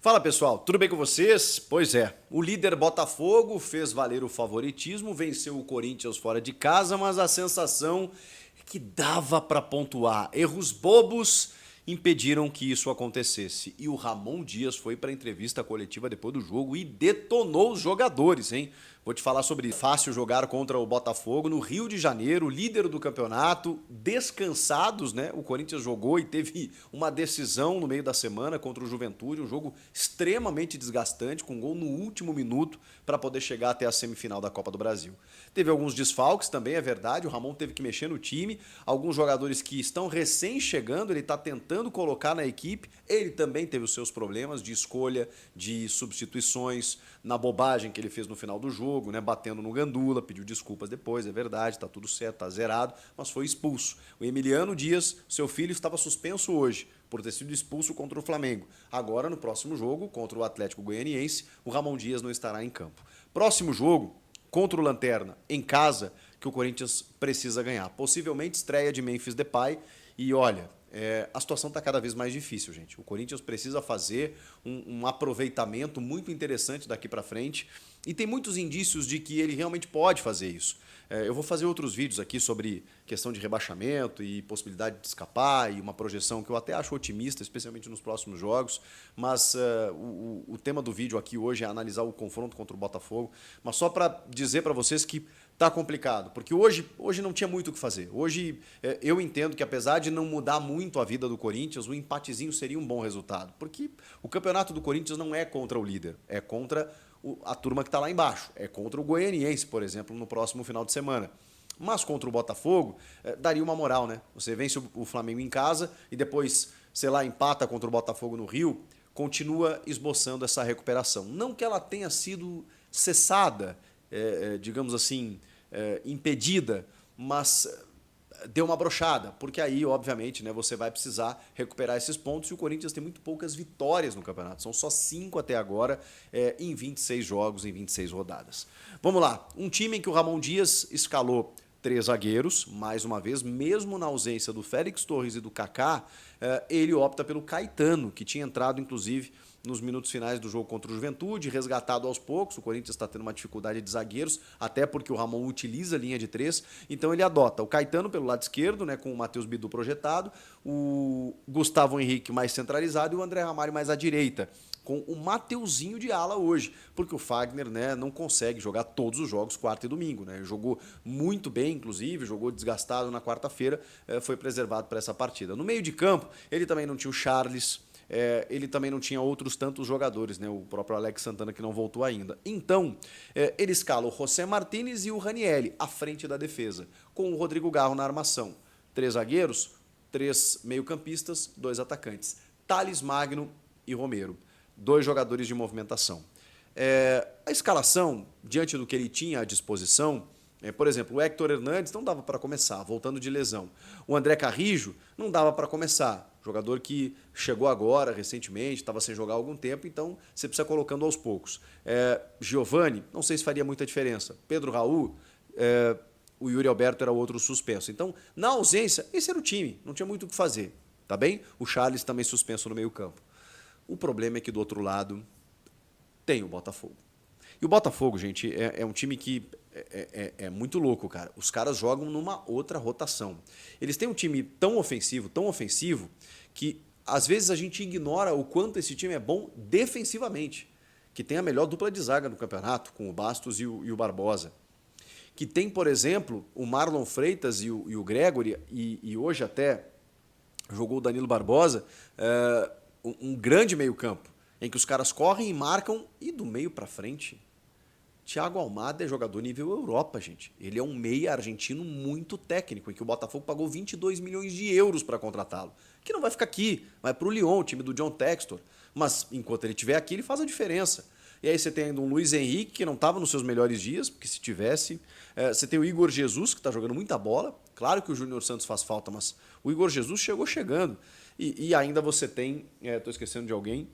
Fala pessoal, tudo bem com vocês? Pois é, o líder Botafogo fez valer o favoritismo, venceu o Corinthians fora de casa, mas a sensação é que dava para pontuar. Erros bobos impediram que isso acontecesse. E o Ramon Dias foi para a entrevista coletiva depois do jogo e detonou os jogadores, hein? Vou te falar sobre fácil jogar contra o Botafogo no Rio de Janeiro, líder do campeonato, descansados, né? O Corinthians jogou e teve uma decisão no meio da semana contra o Juventude, um jogo extremamente desgastante, com gol no último minuto para poder chegar até a semifinal da Copa do Brasil. Teve alguns desfalques também, é verdade, o Ramon teve que mexer no time, alguns jogadores que estão recém chegando, ele está tentando colocar na equipe, ele também teve os seus problemas de escolha, de substituições, na bobagem que ele fez no final do jogo, né, batendo no Gandula, pediu desculpas depois, é verdade, tá tudo certo, tá zerado, mas foi expulso. O Emiliano Dias, seu filho, estava suspenso hoje por ter sido expulso contra o Flamengo. Agora, no próximo jogo, contra o Atlético Goianiense, o Ramon Dias não estará em campo. Próximo jogo, contra o Lanterna, em casa, que o Corinthians precisa ganhar. Possivelmente estreia de Memphis Depay e olha, a situação está cada vez mais difícil, gente. O Corinthians precisa fazer um aproveitamento muito interessante daqui para frente e tem muitos indícios de que ele realmente pode fazer isso. Eu vou fazer outros vídeos aqui sobre questão de rebaixamento e possibilidade de escapar e uma projeção que eu até acho otimista, especialmente nos próximos jogos, mas o tema do vídeo aqui hoje é analisar o confronto contra o Botafogo, mas só para dizer para vocês que tá complicado, porque hoje não tinha muito o que fazer. Hoje eu entendo que apesar de não mudar muito a vida do Corinthians, o empatezinho seria um bom resultado, porque o campeonato do Corinthians não é contra o líder, é contra a turma que está lá embaixo, é contra o Goianiense, por exemplo, no próximo final de semana. Mas contra o Botafogo, daria uma moral, né? Você vence o Flamengo em casa e depois, sei lá, empata contra o Botafogo no Rio, continua esboçando essa recuperação. Não que ela tenha sido cessada, digamos assim, impedida, mas deu uma brochada, porque aí, obviamente, né, você vai precisar recuperar esses pontos e o Corinthians tem muito poucas vitórias no campeonato, são só 5 até agora em 26 jogos, em 26 rodadas. Vamos lá, um time em que o Ramon Dias escalou 3 zagueiros, mais uma vez, mesmo na ausência do Félix Torres e do Kaká, ele opta pelo Caetano, que tinha entrado, inclusive, nos minutos finais do jogo contra o Juventude, resgatado aos poucos. O Corinthians está tendo uma dificuldade de zagueiros, até porque o Ramon utiliza a linha de 3, então ele adota o Caetano pelo lado esquerdo, né, com o Matheus Bidu projetado, o Gustavo Henrique mais centralizado e o André Ramalho mais à direita, com o Mateuzinho de ala hoje, porque o Fagner, né, não consegue jogar todos os jogos quarta e domingo, né? Jogou muito bem, inclusive, jogou desgastado na quarta-feira, foi preservado para essa partida. No meio de campo, ele também não tinha o Charles, ele também não tinha outros tantos jogadores, né? O próprio Alex Santana que não voltou ainda. Então, ele escala o José Martínez e o Ranieri à frente da defesa, com o Rodrigo Garro na armação. 3 zagueiros, 3 meio-campistas, 2 atacantes. Thales Magno e Romero. 2 jogadores de movimentação. A escalação, diante do que ele tinha à disposição, por exemplo, o Héctor Hernandes não dava para começar, voltando de lesão. O André Carrijo não dava para começar, jogador que chegou agora, recentemente, estava sem jogar há algum tempo, então você precisa colocando aos poucos. Giovani, não sei se faria muita diferença. Pedro Raul, o Yuri Alberto era outro suspenso. Então, na ausência, esse era o time, não tinha muito o que fazer, tá bem? O Charles também suspenso no meio-campo. O problema é que do outro lado tem o Botafogo. E o Botafogo, gente, é um time que é muito louco, cara. Os caras jogam numa outra rotação. Eles têm um time tão ofensivo, que às vezes a gente ignora o quanto esse time é bom defensivamente. Que tem a melhor dupla de zaga no campeonato, com o Bastos e o Barbosa. Que tem, por exemplo, o Marlon Freitas e o Gregory, e hoje até jogou o Danilo Barbosa, um grande meio-campo, em que os caras correm e marcam, e do meio para frente, Thiago Almada é jogador nível Europa, gente. Ele é um meia argentino muito técnico, em que o Botafogo pagou 22 milhões de euros para contratá-lo, que não vai ficar aqui, vai para o Lyon, o time do John Textor, mas enquanto ele estiver aqui, ele faz a diferença. E aí você tem ainda um Luiz Henrique, que não estava nos seus melhores dias, porque se tivesse. Você tem o Igor Jesus, que está jogando muita bola. Claro que o Júnior Santos faz falta, mas o Igor Jesus chegou chegando. E ainda você tem, estou esquecendo de alguém,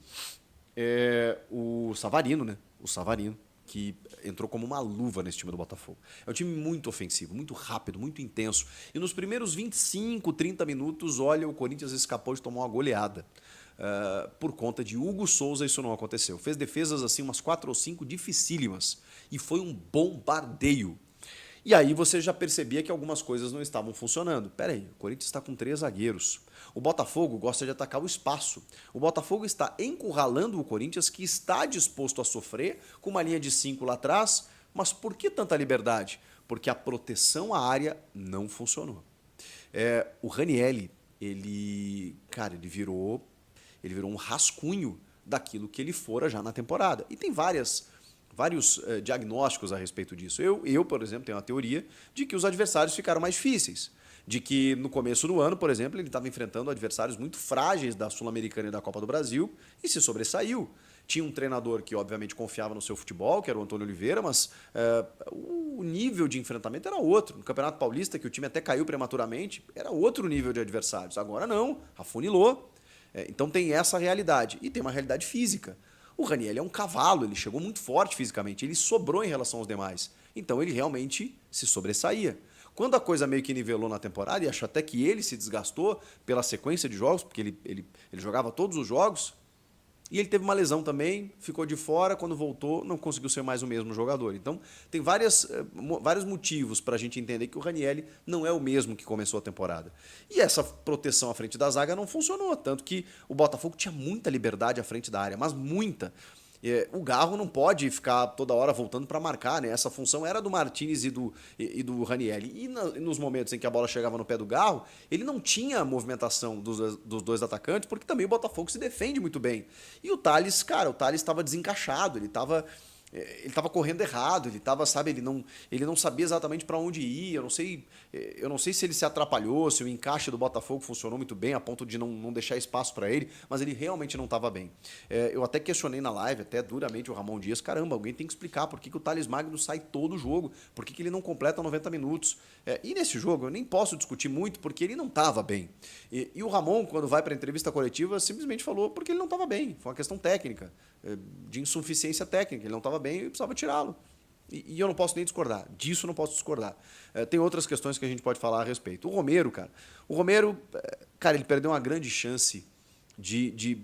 o Savarino, né? O Savarino, que entrou como uma luva nesse time do Botafogo. É um time muito ofensivo, muito rápido, muito intenso. E nos primeiros 25, 30 minutos, olha, o Corinthians escapou de tomar uma goleada. Por conta de Hugo Souza, isso não aconteceu. Fez defesas assim, umas 4 ou 5 dificílimas. E foi um bombardeio. E aí você já percebia que algumas coisas não estavam funcionando. Pera aí, o Corinthians está com 3 zagueiros. O Botafogo gosta de atacar o espaço. O Botafogo está encurralando o Corinthians, que está disposto a sofrer com uma linha de 5 lá atrás. Mas por que tanta liberdade? Porque a proteção à área não funcionou. O Ranielli, ele virou um rascunho daquilo que ele fora já na temporada. E tem vários diagnósticos a respeito disso. Eu, por exemplo, tenho uma teoria de que os adversários ficaram mais difíceis. De que no começo do ano, por exemplo, ele estava enfrentando adversários muito frágeis da Sul-Americana e da Copa do Brasil e se sobressaiu. Tinha um treinador que, obviamente, confiava no seu futebol, que era o Antônio Oliveira, mas o nível de enfrentamento era outro. No Campeonato Paulista, que o time até caiu prematuramente, era outro nível de adversários. Agora não, afunilou. Então tem essa realidade. E tem uma realidade física. O Ranielli é um cavalo, ele chegou muito forte fisicamente, ele sobrou em relação aos demais. Então ele realmente se sobressaía. Quando a coisa meio que nivelou na temporada, e acho até que ele se desgastou pela sequência de jogos, porque ele jogava todos os jogos, e ele teve uma lesão também, ficou de fora, quando voltou não conseguiu ser mais o mesmo jogador. Então tem vários motivos para a gente entender que o Ranielli não é o mesmo que começou a temporada. E essa proteção à frente da zaga não funcionou, tanto que o Botafogo tinha muita liberdade à frente da área, mas muita. O Garro não pode ficar toda hora voltando para marcar, né? Essa função era do Martínez e do Ranielli. E nos momentos em que a bola chegava no pé do Garro, ele não tinha a movimentação dos dois atacantes, porque também o Botafogo se defende muito bem. E o Thales, cara, o Thales estava desencaixado, ele estava correndo errado, ele não sabia exatamente para onde ir. Eu não sei se ele se atrapalhou, se o encaixe do Botafogo funcionou muito bem a ponto de não deixar espaço para ele, mas ele realmente não estava bem. Eu até questionei na live, até duramente, o Ramon Dias, caramba, alguém tem que explicar por que o Thales Magno sai todo o jogo, por que ele não completa 90 minutos. E nesse jogo eu nem posso discutir muito porque ele não estava bem. E o Ramon, quando vai para a entrevista coletiva, simplesmente falou porque ele não estava bem, foi uma questão técnica, de insuficiência técnica, ele não estava bem e precisava tirá-lo. E eu não posso nem discordar, disso eu não posso discordar. Tem outras questões que a gente pode falar a respeito. O Romero, cara, ele perdeu uma grande chance de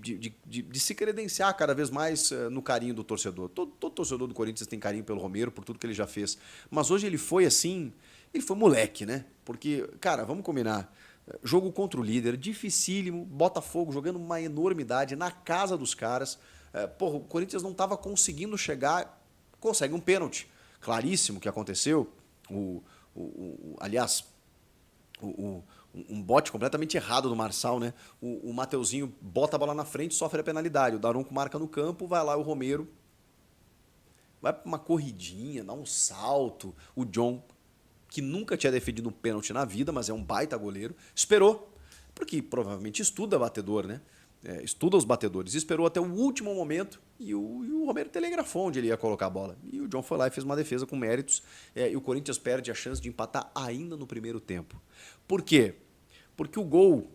se credenciar cada vez mais no carinho do torcedor. Todo torcedor do Corinthians tem carinho pelo Romero, por tudo que ele já fez. Mas hoje ele foi assim, ele foi moleque, né? Porque, cara, vamos combinar. Jogo contra o líder, dificílimo, Botafogo jogando uma enormidade na casa dos caras. O Corinthians não estava conseguindo chegar, consegue um pênalti. Claríssimo que aconteceu. Aliás, um bote completamente errado do Marçal, né? O Mateuzinho bota a bola na frente, sofre a penalidade. O Daronco marca no campo, vai lá o Romero, vai para uma corridinha, dá um salto. O John, que nunca tinha defendido um pênalti na vida, mas é um baita goleiro, esperou, porque provavelmente estuda batedor, né? Estuda os batedores, esperou até o último momento e o Romero telegrafou onde ele ia colocar a bola. E o John foi lá e fez uma defesa com méritos, e o Corinthians perde a chance de empatar ainda no primeiro tempo. Por quê? Porque o gol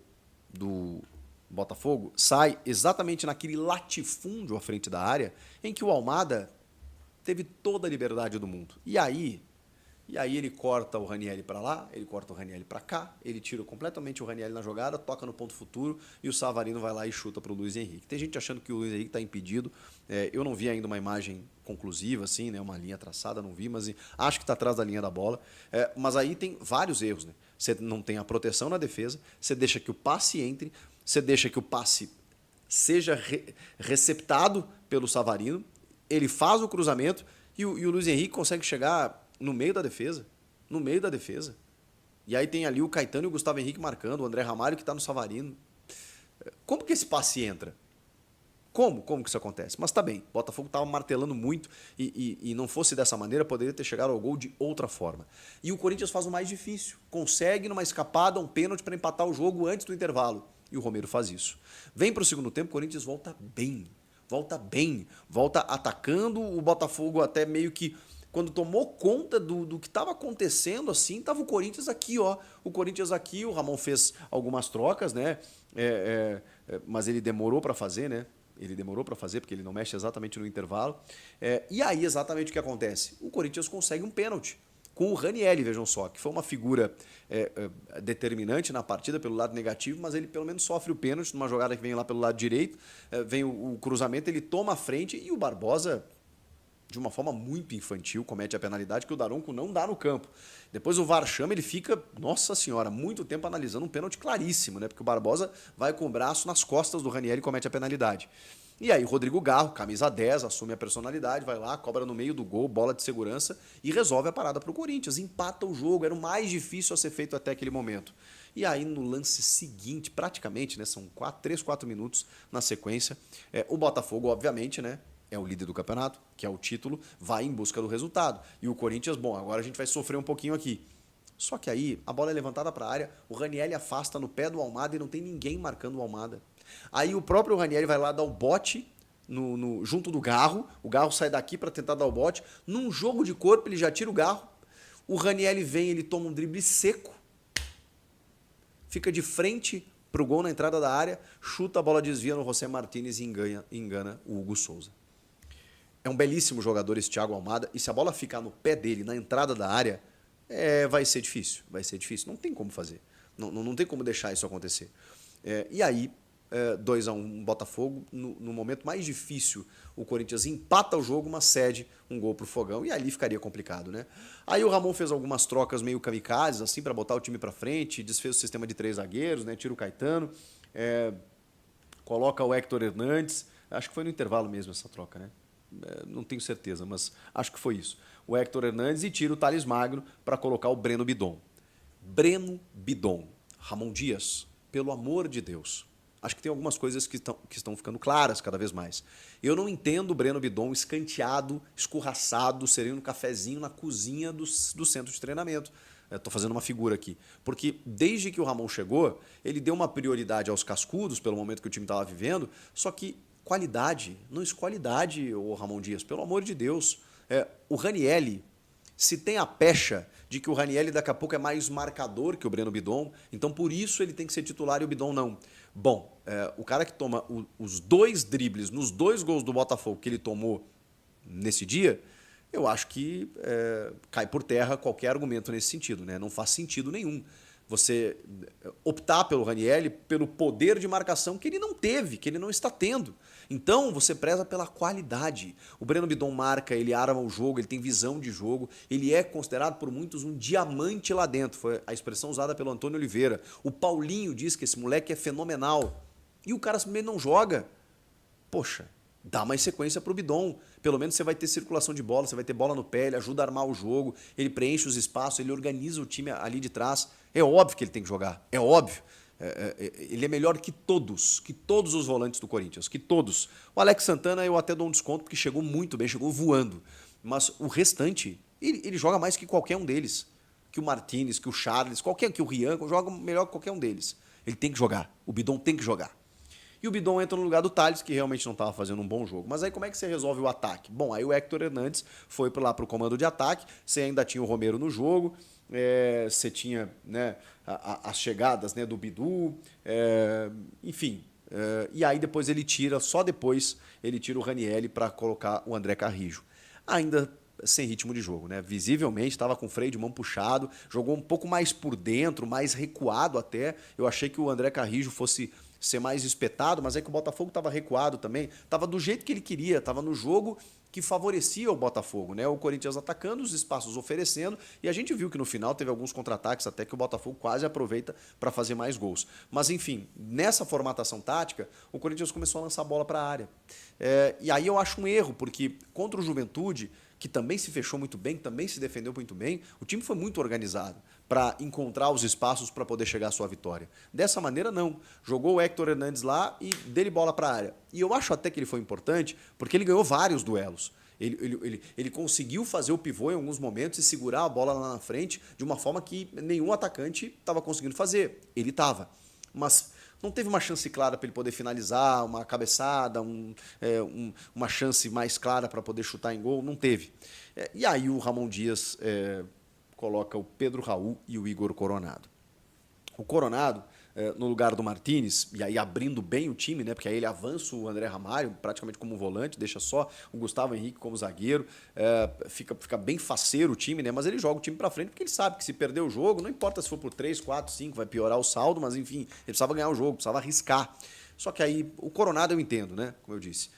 do Botafogo sai exatamente naquele latifúndio à frente da área em que o Almada teve toda a liberdade do mundo. E aí ele corta o Ranielli para lá, ele corta o Ranielli para cá, ele tira completamente o Ranielli na jogada, toca no ponto futuro e o Savarino vai lá e chuta para o Luiz Henrique. Tem gente achando que o Luiz Henrique está impedido. Eu não vi ainda uma imagem conclusiva, assim, né, uma linha traçada, não vi, mas acho que está atrás da linha da bola. Mas aí tem vários erros, né? Você não tem a proteção na defesa, você deixa que o passe entre, você deixa que o passe seja receptado pelo Savarino, ele faz o cruzamento e o Luiz Henrique consegue chegar no meio da defesa. E aí tem ali o Caetano e o Gustavo Henrique marcando, o André Ramalho que está no Savarino. Como que esse passe entra? Como que isso acontece? Mas tá bem, o Botafogo estava martelando muito e não fosse dessa maneira, poderia ter chegado ao gol de outra forma. E o Corinthians faz o mais difícil, consegue numa escapada um pênalti para empatar o jogo antes do intervalo. E o Romero faz isso. Vem para o segundo tempo, o Corinthians volta bem, volta atacando o Botafogo até meio que... Quando tomou conta do que estava acontecendo, assim, estava o Corinthians aqui, ó. O Corinthians aqui, o Ramon fez algumas trocas, né? Mas ele demorou para fazer, né? Porque ele não mexe exatamente no intervalo. E aí, exatamente o que acontece? O Corinthians consegue um pênalti. com o Ranieri, vejam só, que foi uma figura determinante na partida pelo lado negativo, mas ele pelo menos sofre o pênalti numa jogada que vem lá pelo lado direito, vem o cruzamento, ele toma a frente e o Barbosa, de uma forma muito infantil, comete a penalidade que o Daronco não dá no campo. Depois o VAR chama, ele fica, nossa senhora, muito tempo analisando um pênalti claríssimo, né? Porque o Barbosa vai com o braço nas costas do Ranieri e comete a penalidade. E aí o Rodrigo Garro, camisa 10, assume a personalidade, vai lá, cobra no meio do gol, bola de segurança e resolve a parada para o Corinthians, empata o jogo, era o mais difícil a ser feito até aquele momento. E aí no lance seguinte, praticamente, né, são 3, 4 minutos na sequência, o Botafogo, obviamente, né, é o líder do campeonato, que é o título, vai em busca do resultado. E o Corinthians, bom, agora a gente vai sofrer um pouquinho aqui. Só que aí a bola é levantada para a área, o Ranieri afasta no pé do Almada e não tem ninguém marcando o Almada. Aí o próprio Ranieri vai lá dar o bote junto do Garro, o Garro sai daqui para tentar dar o bote, num jogo de corpo ele já tira o Garro, o Ranieri vem, ele toma um drible seco, fica de frente pro gol na entrada da área, chuta, a bola desvia no José Martínez e engana o Hugo Souza. É um belíssimo jogador esse Thiago Almada, e se a bola ficar no pé dele, na entrada da área, vai ser difícil, não tem como fazer, não tem como deixar isso acontecer. E aí, 2-1 Botafogo, no momento mais difícil, o Corinthians empata o jogo, mas cede um gol pro Fogão, e ali ficaria complicado, né? Aí o Ramon fez algumas trocas meio kamikazes, assim, para botar o time para frente, desfez o sistema de 3 zagueiros, né? Tira o Caetano, coloca o Héctor Hernandes, acho que foi no intervalo mesmo essa troca, né? Não tenho certeza, mas acho que foi isso. O Héctor Hernandes e tira o Thales Magno para colocar o Breno Bidon. Breno Bidon, Ramon Dias, pelo amor de Deus. Acho que tem algumas coisas que estão ficando claras cada vez mais. Eu não entendo o Breno Bidon escanteado, escorraçado, servindo um cafezinho na cozinha do centro de treinamento. Estou fazendo uma figura aqui. Porque desde que o Ramon chegou, ele deu uma prioridade aos cascudos, pelo momento que o time estava vivendo, só que qualidade, não escolhe idade, o Ramon Dias, pelo amor de Deus. O Ranieri, se tem a pecha de que o Ranieri daqui a pouco é mais marcador que o Breno Bidon, então por isso ele tem que ser titular e o Bidon não. Bom, o cara que toma os 2 dribles nos 2 gols do Botafogo que ele tomou nesse dia, eu acho que cai por terra qualquer argumento nesse sentido, né? Não faz sentido nenhum você optar pelo Ranieri pelo poder de marcação que ele não teve, que ele não está tendo. Então você preza pela qualidade. O Breno Bidon marca, ele arma o jogo, ele tem visão de jogo, ele é considerado por muitos um diamante lá dentro, foi a expressão usada pelo Antônio Oliveira. O Paulinho diz que esse moleque é fenomenal e o cara simplesmente não joga. Poxa, dá mais sequência para o Bidon. Pelo menos você vai ter circulação de bola, você vai ter bola no pé, ele ajuda a armar o jogo, ele preenche os espaços, ele organiza o time ali de trás. É óbvio que ele tem que jogar, é óbvio. Ele é melhor que todos os volantes do Corinthians, que todos. O Alex Santana eu até dou um desconto porque chegou muito bem, chegou voando. Mas o restante, ele joga mais que qualquer um deles. Que o Martínez, que o Charles, que o Rian, joga melhor que qualquer um deles. Ele tem que jogar, o Bidon tem que jogar. E o Bidon entra no lugar do Thales, que realmente não estava fazendo um bom jogo. Mas aí como é que você resolve o ataque? Bom, aí o Héctor Hernandes foi lá para o comando de ataque, você ainda tinha o Romero no jogo, você tinha, né, as chegadas, né, do Bidu, enfim. E aí depois só depois ele tira o Ranieri para colocar o André Carrijo. Ainda sem ritmo de jogo, né? Visivelmente estava com o freio de mão puxado, jogou um pouco mais por dentro, mais recuado até. Eu achei que o André Carrijo fosse ser mais espetado, mas é que o Botafogo estava recuado também, estava do jeito que ele queria, estava no jogo que favorecia o Botafogo, né? O Corinthians atacando, os espaços oferecendo, e a gente viu que no final teve alguns contra-ataques até que o Botafogo quase aproveita para fazer mais gols. Mas enfim, nessa formatação tática, o Corinthians começou a lançar a bola para a área. E aí eu acho um erro, porque contra o Juventude, que também se fechou muito bem, que também se defendeu muito bem, o time foi muito organizado para encontrar os espaços para poder chegar à sua vitória. Dessa maneira, não. Jogou o Héctor Hernandes lá e dele bola para a área. E eu acho até que ele foi importante porque ele ganhou vários duelos. Ele conseguiu fazer o pivô em alguns momentos e segurar a bola lá na frente de uma forma que nenhum atacante estava conseguindo fazer. Ele estava. Mas não teve uma chance clara para ele poder finalizar, uma cabeçada, uma chance mais clara para poder chutar em gol, não teve. E aí o Ramon Dias coloca o Pedro Raul e o Igor Coronado. O Coronado, no lugar do Martínez, e aí abrindo bem o time, né? Porque aí ele avança o André Ramalho praticamente como volante, deixa só o Gustavo Henrique como zagueiro, fica bem faceiro o time, né? Mas ele joga o time pra frente porque ele sabe que se perder o jogo, não importa se for por 3, 4, 5, vai piorar o saldo, mas enfim, ele precisava ganhar o jogo, precisava arriscar. Só que aí o Coronado eu entendo, né? Como eu disse.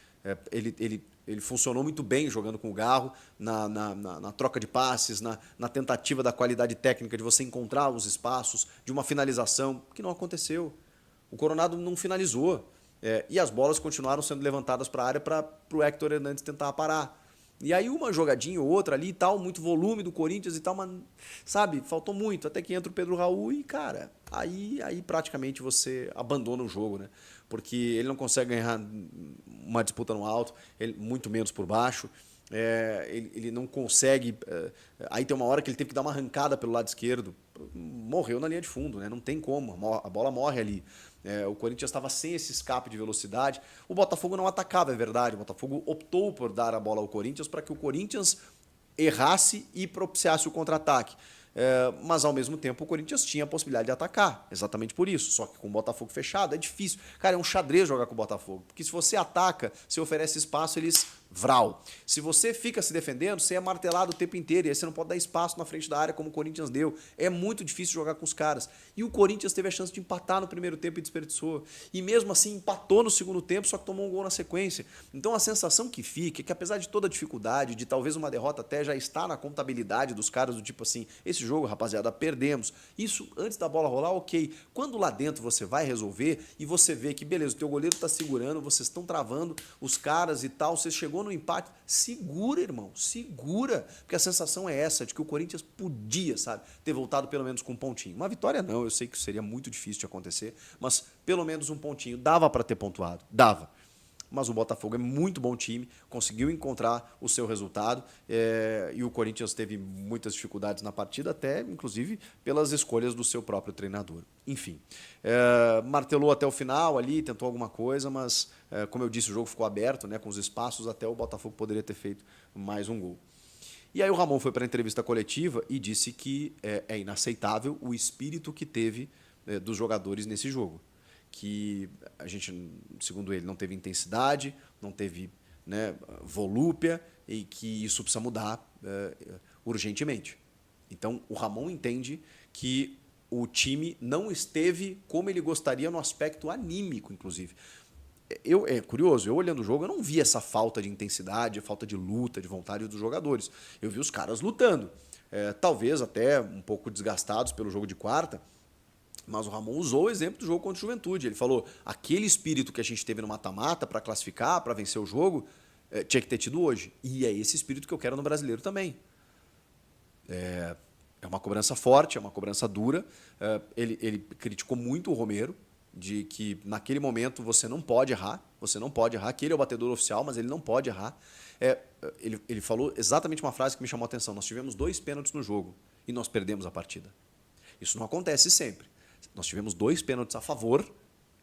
Ele funcionou muito bem jogando com o Garro, na troca de passes, na tentativa da qualidade técnica de você encontrar os espaços, de uma finalização, que não aconteceu. O Coronado não finalizou. E as bolas continuaram sendo levantadas para a área para o Héctor Hernandes tentar parar. E aí uma jogadinha ou outra ali e tal, muito volume do Corinthians e tal, mas, sabe, faltou muito. Até que entra o Pedro Raul e, cara, aí praticamente você abandona o jogo, né? Porque ele não consegue ganhar uma disputa no alto, muito menos por baixo. Ele não consegue. Aí tem uma hora que ele teve que dar uma arrancada pelo lado esquerdo. Morreu na linha de fundo, né? Não tem como, a bola morre ali. O Corinthians estava sem esse escape de velocidade. O Botafogo não atacava, é verdade. O Botafogo optou por dar a bola ao Corinthians para que o Corinthians errasse e propiciasse o contra-ataque. Mas ao mesmo tempo o Corinthians tinha a possibilidade de atacar, exatamente por isso. Só que com o Botafogo fechado é difícil. Cara, é um xadrez jogar com o Botafogo, porque se você ataca, você oferece espaço, eles vral. Se você fica se defendendo, você é martelado o tempo inteiro, e aí você não pode dar espaço na frente da área como o Corinthians deu. É muito difícil jogar com os caras. E o Corinthians teve a chance de empatar no primeiro tempo e desperdiçou. E mesmo assim empatou no segundo tempo, só que tomou um gol na sequência. Então a sensação que fica é que apesar de toda a dificuldade, de talvez uma derrota até já estar na contabilidade dos caras, do tipo assim, esse jogo, rapaziada, perdemos. Isso antes da bola rolar, ok. Quando lá dentro você vai resolver e você vê que, beleza, o teu goleiro tá segurando, vocês estão travando os caras e tal, você chegou no empate, segura, irmão, segura. Porque a sensação é essa, de que o Corinthians podia, sabe, ter voltado pelo menos com um pontinho. Uma vitória não, eu sei que seria muito difícil de acontecer, mas pelo menos um pontinho. Dava para ter pontuado, dava. Mas o Botafogo é muito bom time, conseguiu encontrar o seu resultado e o Corinthians teve muitas dificuldades na partida, até inclusive pelas escolhas do seu próprio treinador. Enfim, martelou até o final ali, tentou alguma coisa, mas como eu disse, o jogo ficou aberto, né, com os espaços, até o Botafogo poderia ter feito mais um gol. E aí o Ramon foi para a entrevista coletiva e disse que é inaceitável o espírito que teve dos jogadores nesse jogo. Que a gente, segundo ele, não teve intensidade, não teve, né, volúpia e que isso precisa mudar urgentemente. Então, o Ramon entende que o time não esteve como ele gostaria no aspecto anímico, inclusive. É curioso, eu olhando o jogo, eu não vi essa falta de intensidade, falta de luta, de vontade dos jogadores. Eu vi os caras lutando, talvez até um pouco desgastados pelo jogo de quarta, mas o Ramon usou o exemplo do jogo contra o Juventude. Ele falou, aquele espírito que a gente teve no mata-mata para classificar, para vencer o jogo, tinha que ter tido hoje. E é esse espírito que eu quero no Brasileiro também. É uma cobrança forte, é uma cobrança dura. Ele criticou muito o Romero, de que naquele momento você não pode errar, que ele é o batedor oficial, mas ele não pode errar. Ele falou exatamente uma frase que me chamou a atenção, nós tivemos 2 pênaltis no jogo e nós perdemos a partida. Isso não acontece sempre. Nós tivemos 2 pênaltis a favor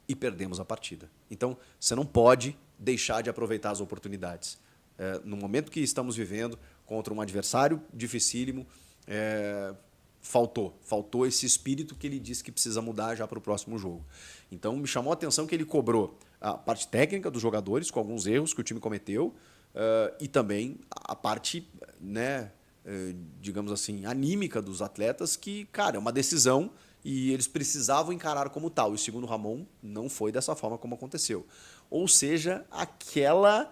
e perdemos a partida. Então, você não pode deixar de aproveitar as oportunidades. No momento que estamos vivendo, contra um adversário dificílimo, faltou esse espírito que ele disse que precisa mudar já para o próximo jogo. Então, me chamou a atenção que ele cobrou a parte técnica dos jogadores, com alguns erros que o time cometeu, e também a parte, né, digamos assim, anímica dos atletas, que, cara, é uma decisão e eles precisavam encarar como tal. E segundo o Ramon, não foi dessa forma como aconteceu. Ou seja, aquela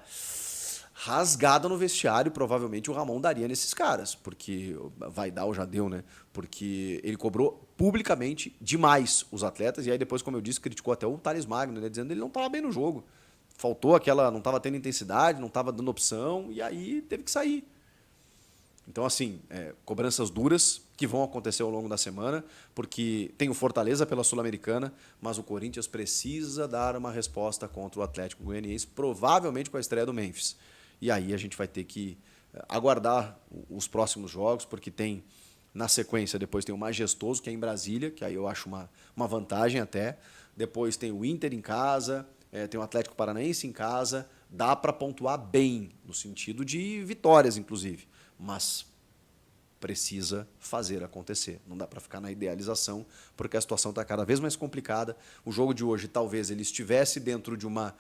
rasgada no vestiário, provavelmente o Ramon daria nesses caras, porque vai dar ou já deu, né? Porque ele cobrou publicamente demais os atletas, e aí depois, como eu disse, criticou até o Thales Magno, né? Dizendo que ele não estava bem no jogo. Faltou aquela, não estava tendo intensidade, não estava dando opção, e aí teve que sair. Então, assim, cobranças duras que vão acontecer ao longo da semana, porque tem o Fortaleza pela Sul-Americana, mas o Corinthians precisa dar uma resposta contra o Atlético Goianiense, provavelmente com a estreia do Memphis. E aí a gente vai ter que aguardar os próximos jogos, porque tem, na sequência, depois tem o Majestoso, que é em Brasília, que aí eu acho uma vantagem até. Depois tem o Inter em casa, tem o Atlético Paranaense em casa. Dá para pontuar bem, no sentido de vitórias, inclusive. Mas precisa fazer acontecer. Não dá para ficar na idealização, porque a situação está cada vez mais complicada. O jogo de hoje talvez ele estivesse dentro de uma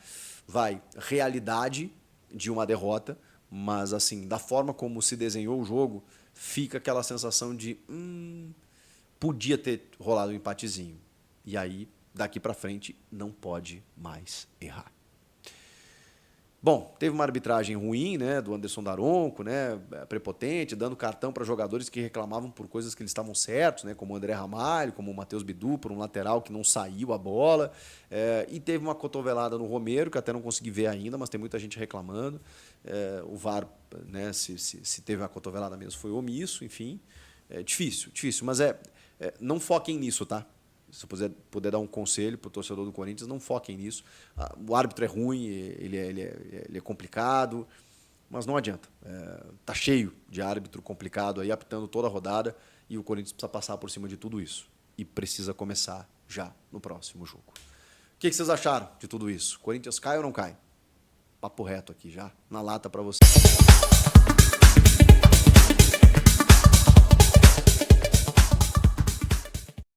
realidade de uma derrota, mas assim, da forma como se desenhou o jogo, fica aquela sensação de podia ter rolado um empatezinho. E aí, daqui para frente, não pode mais errar. Bom, teve uma arbitragem ruim, né, do Anderson Daronco, né, prepotente, dando cartão para jogadores que reclamavam por coisas que eles estavam certos, né, como o André Ramalho, como o Matheus Bidu, por um lateral que não saiu a bola. E teve uma cotovelada no Romero, que até não consegui ver ainda, mas tem muita gente reclamando. O VAR, né, se teve uma cotovelada mesmo, foi omisso, enfim. É difícil, mas não foquem nisso, tá? Se eu puder dar um conselho para o torcedor do Corinthians, não foquem nisso. O árbitro é ruim, ele é complicado, mas não adianta. Tá cheio de árbitro complicado aí, apitando toda a rodada, e o Corinthians precisa passar por cima de tudo isso. E precisa começar já no próximo jogo. O que vocês acharam de tudo isso? Corinthians cai ou não cai? Papo reto aqui já, na lata para vocês.